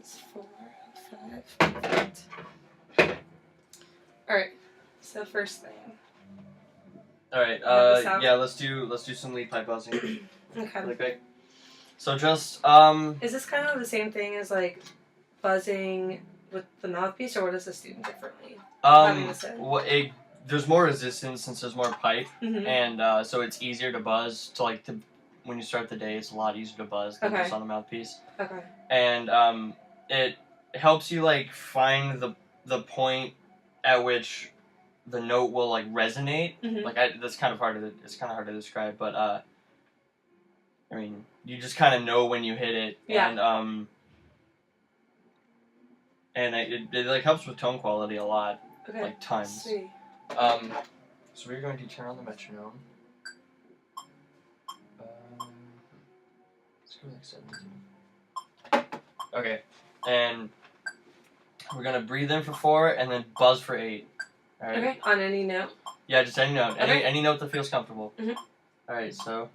That's 4, 5. Perfect. Alright, so first thing. Alright, yeah, let's do some lead pipe buzzing. Okay. Really quick. So just, Is this kind of the same thing as, like, buzzing with the mouthpiece, or what does this do differently? There's more resistance since there's more pipe, Mm-hmm. and so it's easier to buzz. When you start the day, it's a lot easier to buzz than just on the mouthpiece. Okay. And it helps you like find the point at which the note will like resonate. Mm-hmm. Like it's kind of hard to describe, but I mean, you just kind of know when you hit it, yeah. and it like helps with tone quality a lot, like tons. Sweet. So we're going to turn on the metronome. Let's go like 17. Okay, and we're gonna breathe in for 4 and then buzz for 8. All right. Okay. On any note. Yeah, just any note. Okay. Any note that feels comfortable. Mm-hmm. All right, so.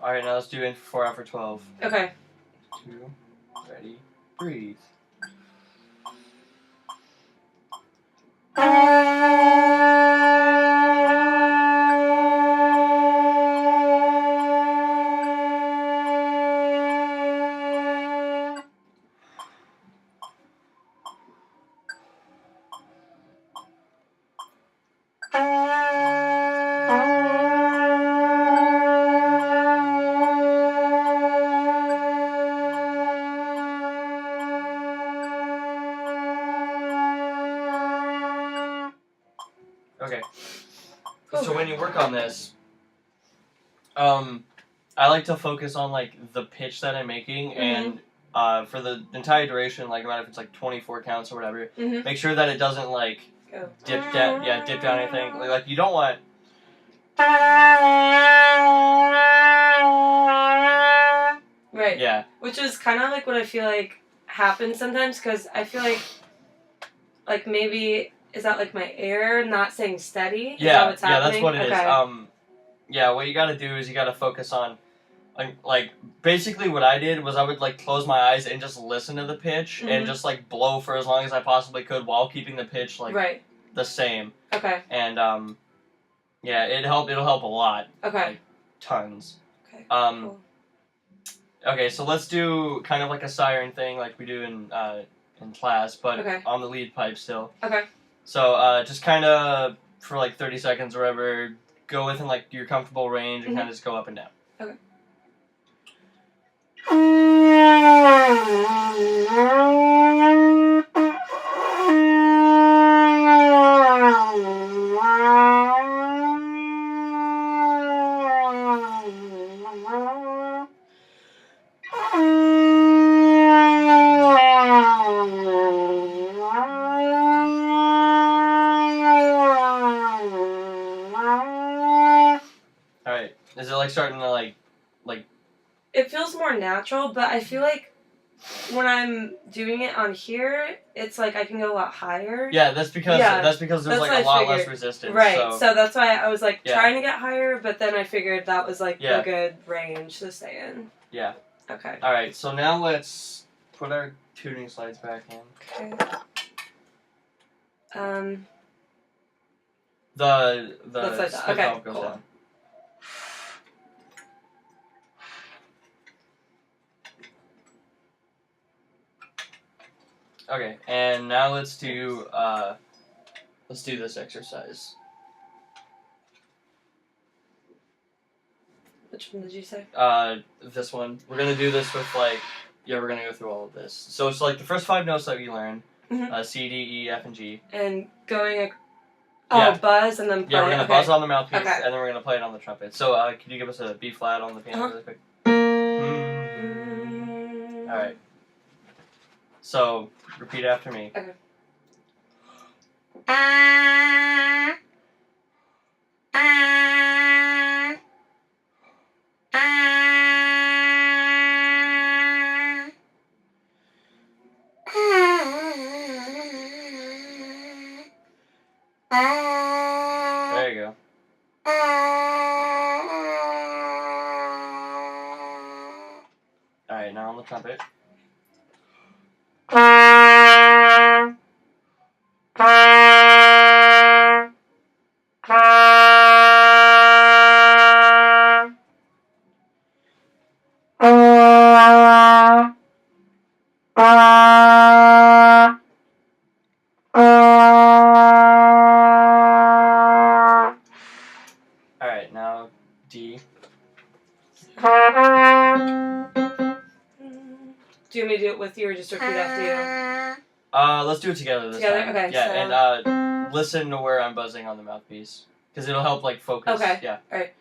Alright, now let's do in for 4 out for 12. Okay. 2, ready, breathe. Okay. So when you work on this, I like to focus on like the pitch that I'm making, and for the entire duration, like no matter if it's like 24 counts or whatever, make sure that it doesn't like dip down. Yeah, dip down anything. Like you don't want. Right. Yeah. Which is kind of like what I feel like happens sometimes, because I feel like maybe. Is that like my air not staying steady? Is that what's happening? That's what it is. Yeah, what you gotta do is you gotta focus on, like basically what I did was I would like close my eyes and just listen to the pitch and just like blow for as long as I possibly could while keeping the pitch like the same. Okay. And yeah, it'll help a lot. Okay. Like, tons. Okay. Cool. Okay, so let's do kind of like a siren thing like we do in class, but on the lead pipe still. Okay. So just kind of for like 30 seconds or whatever, go within like your comfortable range and kind of just go up and down. Okay. Alright, is it like starting to like... It feels more natural, but I feel like when I'm doing it on here, it's like I can go a lot higher. Yeah, that's because there's like a lot less resistance. Right, so that's why I was like trying to get higher, but then I figured that was like a good range to stay in. Yeah. Okay. Alright, so now let's put our tuning slides back in. Okay. The Let's split valve goes down. Okay, and now let's do this exercise. Which one did you say? This one. We're gonna do this with like, we're gonna go through all of this. So it's like the first 5 notes that we learned, C, D, E, F, and G. And going, buzz and then play. Yeah, we're gonna buzz on the mouthpiece, and then we're gonna play it on the trumpet. So can you give us a B flat on the piano really quick? All right. So repeat after me. Okay. There you go. Alright, now on the trumpet. Alright, now D. Do you want me to do it with you or just repeat after you? Let's do it together this Together? time. Okay, yeah, so... and listen to where I'm buzzing on the mouthpiece. Because it'll help, like, focus. Okay. Yeah. Alright.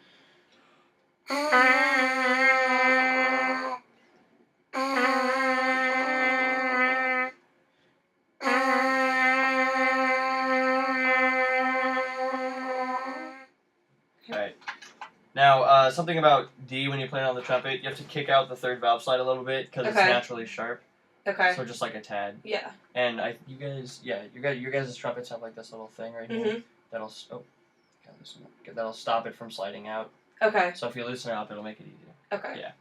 Alright. Now, something about D when you play it on the trumpet, you have to kick out the third valve slide a little bit because it's naturally sharp. Okay. So just like a tad. Yeah. And you guys, your guys' trumpets have like this little thing right here that'll that'll stop it from sliding out. Okay. So if you loosen it up, it'll make it easier. Okay. Yeah.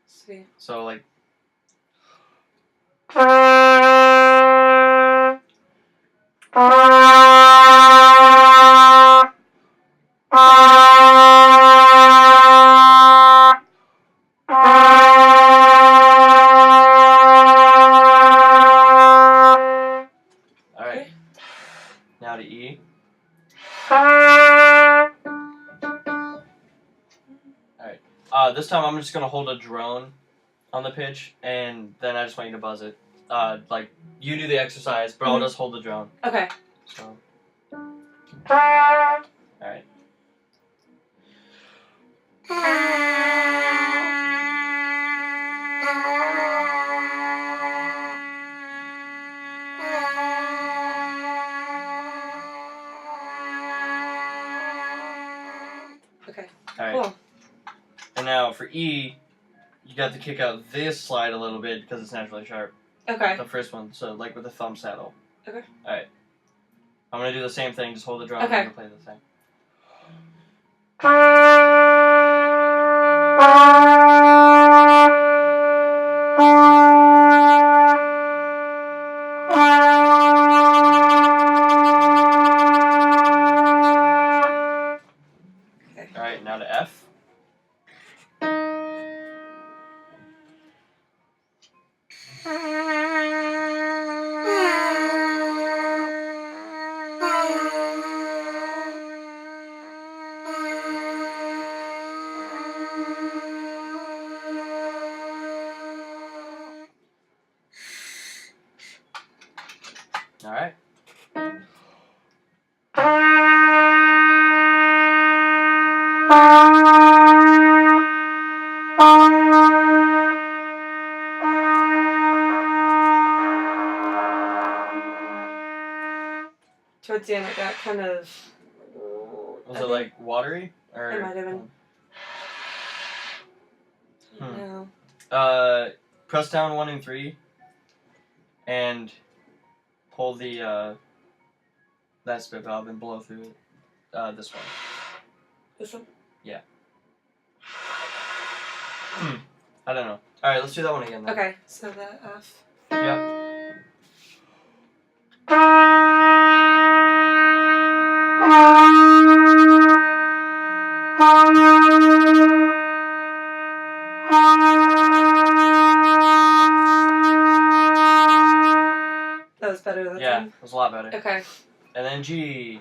Sweet. So like. Alright. Now to E. Alright. This time I'm just gonna hold a drone on the pitch, and then I just want you to buzz it. Like, you do the exercise, but I'll just hold the drone. Okay. So. Alright. Okay. Alright. Cool. And now for E, you got to kick out this slide a little bit because it's naturally sharp. Okay. The first one, so like with the thumb saddle. Okay. Alright. I'm gonna do the same thing, just hold the drum Okay. and play the thing. Alright, now to F. Alright. Towards the end, it got kind of... Was it like watery? Or It might have been. No. Press down 1 and 3, and pull the that spit valve and blow through it. This one. This one? Yeah. I don't know. All right, let's do that one again. Then. Okay. So the F. Yep. That was better than Yeah, it was a lot better. Okay. And then G.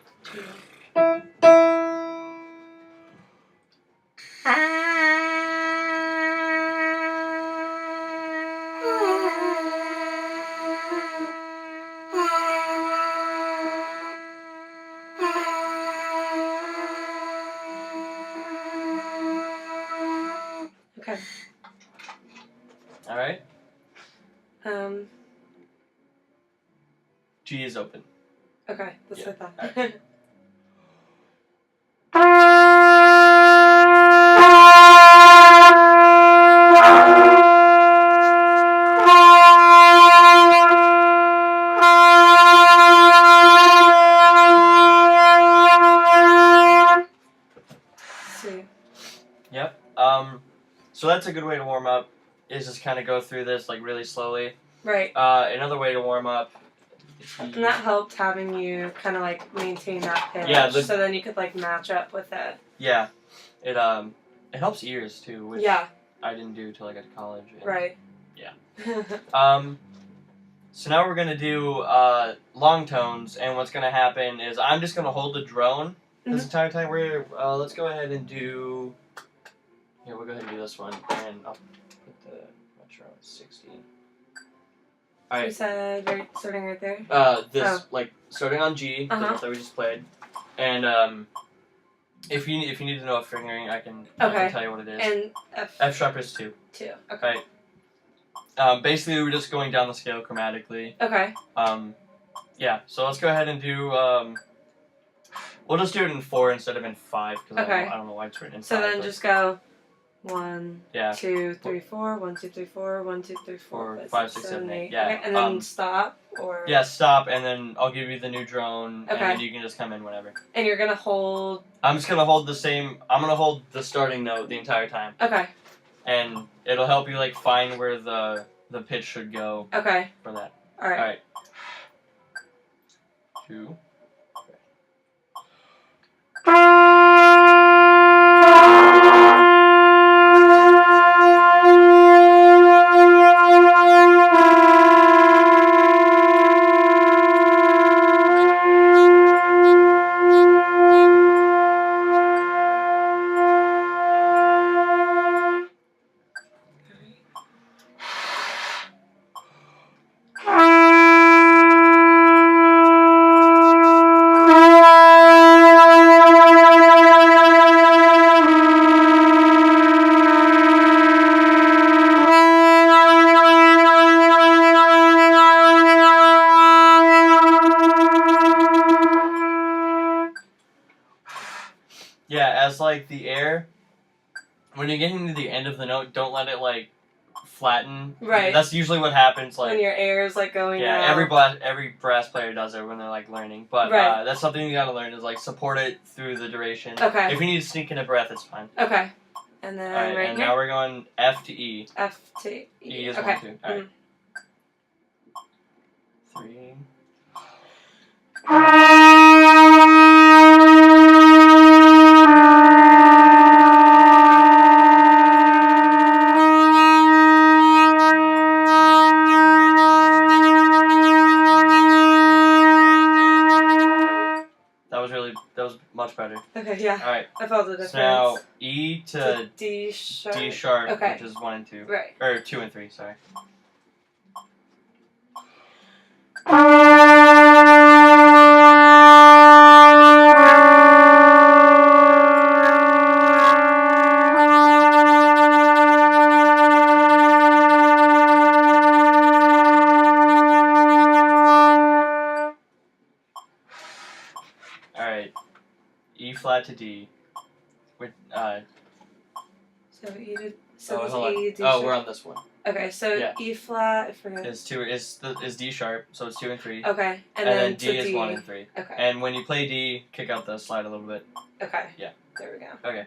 Okay. All right. G is open. Okay, that's Yeah. what I thought. So that's a good way to warm up. Is just kind of go through this like really slowly. Right. Another way to warm up. And that helped having you kind of like maintain that pitch. Yeah. So then you could like match up with it. Yeah. It helps ears too, which I didn't do till I got to college. And, right. Yeah. So now we're gonna do long tones, and what's gonna happen is I'm just gonna hold the drone this entire time. Let's go ahead and do. Yeah, we'll go ahead and do this one, and I'll put the metro at 60. All right. You said starting right there. Like starting on G, the note that we just played, and if you need to know a fingering, I can tell you what it is. And F sharp is 2. 2. Okay. Basically, we're just going down the scale chromatically. Okay. Yeah. So let's go ahead and do. We'll just do it in 4 instead of in 5 because I don't know why it's written in 5. So then just go 1, Yeah. 2, 3, 4, 1, 2, 3, 4, 1, 2, 3, 4, 5, 6, 7, 8. Yeah. Okay. And then stop or. Yeah, stop, and then I'll give you the new drone, and then you can just come in whenever. And you're gonna hold. I'm just gonna hold the same. I'm gonna hold the starting note the entire time. Okay. And it'll help you like find where the pitch should go. Okay. For that. All right. All right. 2. Yeah, as like the air, when you're getting to the end of the note, don't let it like flatten. Right. That's usually what happens. Like when your air is like going out. Every brass player does it when they're like learning. But that's something you gotta learn is like support it through the duration. Okay. If you need to sneak in a breath, it's fine. Okay. And then right and here? Now we're going F to E. F to E. E is 1, 2. All right. 3. That was much better. Okay, yeah. All right. I felt the difference. So now E to D sharp. D sharp, which is 1 and 2. Right. Or 2 and 3. Sorry. Alright, E flat to D. With So E to D sharp. We're on this one. Okay, so E flat. I forget. Is D sharp, so it's 2 and 3. Okay, and then D is 1 and 3. Okay. And when you play D, kick out the slide a little bit. Okay. Yeah. There we go. Okay.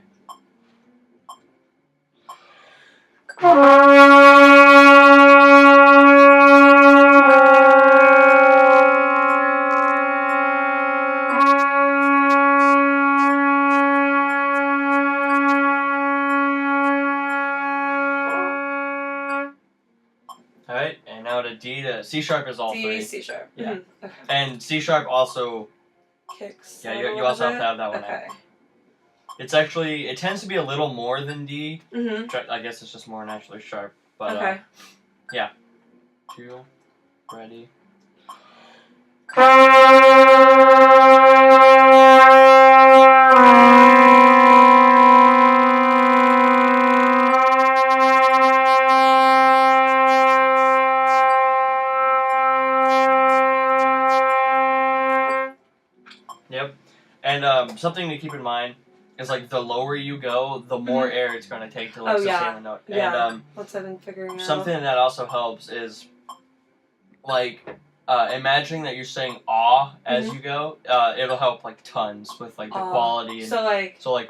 Alright, and now to D to C sharp is all D, 3. C sharp. Yeah. Okay. And C sharp also kicks. Yeah, you also have to have that one okay. out. It's actually, it tends to be a little more than D. Mm-hmm. I guess it's just more naturally sharp. But, okay. Yeah. 2, ready. Yep. And something to keep in mind is like the lower you go, the more air it's going to take to like sustain the note. Yeah. And What's I've been figuring out. something that also helps is like imagining that you're saying "aw" as you go. It'll help like tons with like the quality. And so like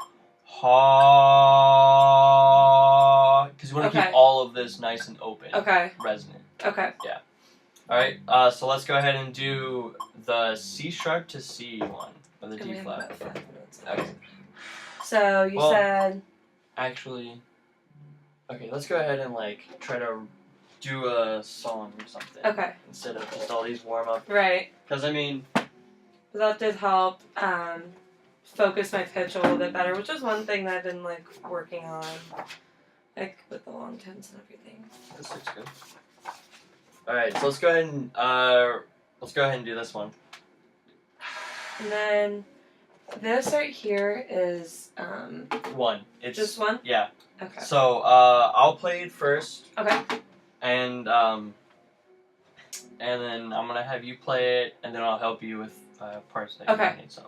ha, because you want to keep all of this nice and open. Okay. Resonant. Okay. Yeah. All right. So let's go ahead and do the C sharp to C one or the D flat. Okay. So you said. Actually. Okay. Let's go ahead and try to do a song or something. Okay. Instead of just all these warm up. Right. Because I mean. That did help focus my pitch a little bit better, which is one thing that I've been working on, with the long tones and everything. This looks good. All right, so let's go ahead and do this one. And then this right here is one. It's just one. Yeah. Okay. So I'll play it first. Okay. And then I'm gonna have you play it, and then I'll help you with parts that you need. So.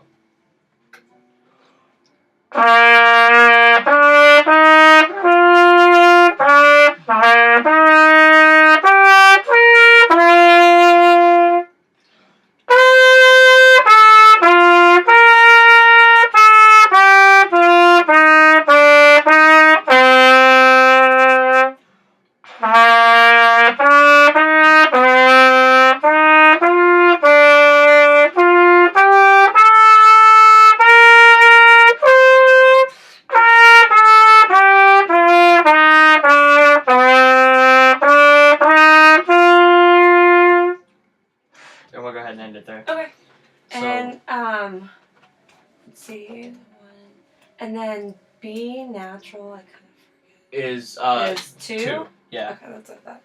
And we'll go ahead and end it there. Okay. So, and let's see, and then B natural. I kind of forget. Is 2? Yeah. Okay, that's what I thought.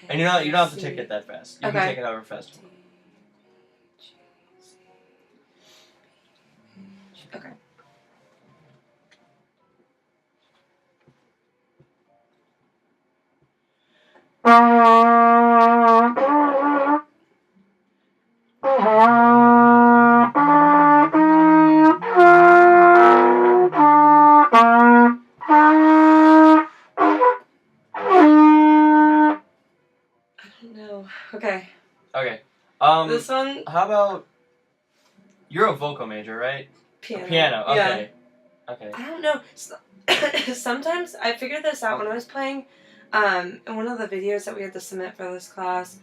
And you don't have to take it that fast. You can take it however fast. Okay. Okay. Okay. This one. How about you're a vocal major, right? Piano. Okay. Yeah. Okay. I don't know. Sometimes I figured this out when I was playing. In one of the videos that we had to submit for this class,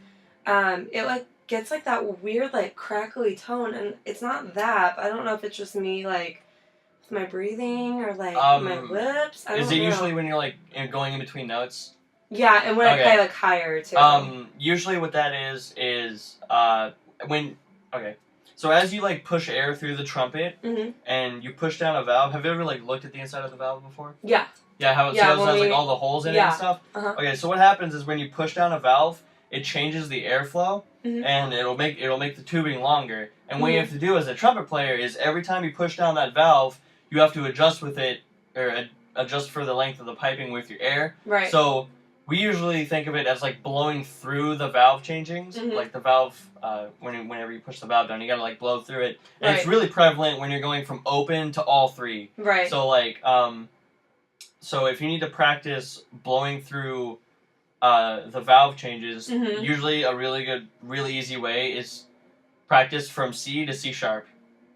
it gets that weird crackly tone, and it's not that. But I don't know if it's just me with my breathing or my lips. I don't know. Usually when you're going in between notes? Yeah, and when I play higher too. Usually what that is when so as you push air through the trumpet and you push down a valve. Have you ever looked at the inside of the valve before? Yeah. Yeah, how it has all the holes in it and stuff? Uh-huh. Okay, so what happens is when you push down a valve, it changes the airflow and it'll make the tubing longer. And what you have to do as a trumpet player is every time you push down that valve, you have to adjust with it or adjust for the length of the piping with your air. Right. So we usually think of it as blowing through the valve changings, the valve. Whenever you push the valve down, you gotta blow through it, and it's really prevalent when you're going from open to all three. Right. So so if you need to practice blowing through the valve changes, usually a really easy way is practice from C to C sharp,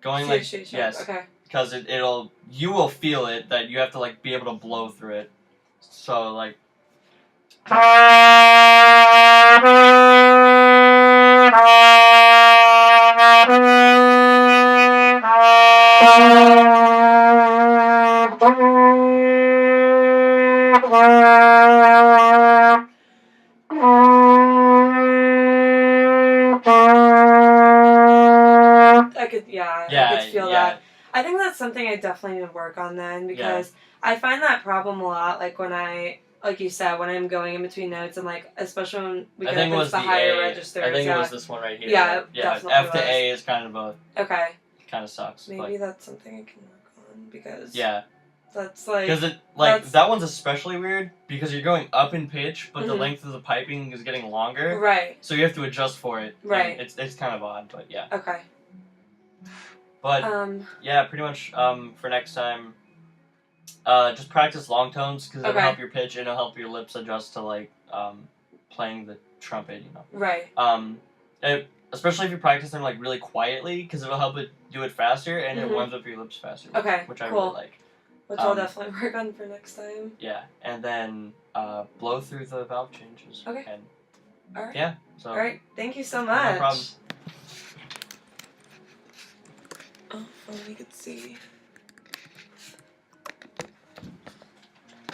going C sharp. Yes, okay, because you will feel it that you have to be able to blow through it. So I could feel that. I think that's something I definitely need to work on then, because I find that problem a lot, when I, like you said, when I'm going in between notes and especially when we get up into the higher registers. I think it was this one right here. Yeah, definitely F to A is kind of okay. Kind of sucks. Maybe that's something I can work on, because that's because that one's especially weird because you're going up in pitch, but the length of the piping is getting longer. Right. So you have to adjust for it. Right. It's kind of odd, but yeah. Okay. But pretty much for next time, just practice long tones because it'll help your pitch and it'll help your lips adjust to playing the trumpet. Right. especially if you practice them like really quietly, because it'll help it do it faster and it Mhm. warms up your lips faster. Okay, which I cool. really like. Which I'll definitely work on for next time. Yeah, and then blow through the valve changes. Okay. And, Alright. yeah. So. Alright, thank you so much. No problem. Oh, if only we could see.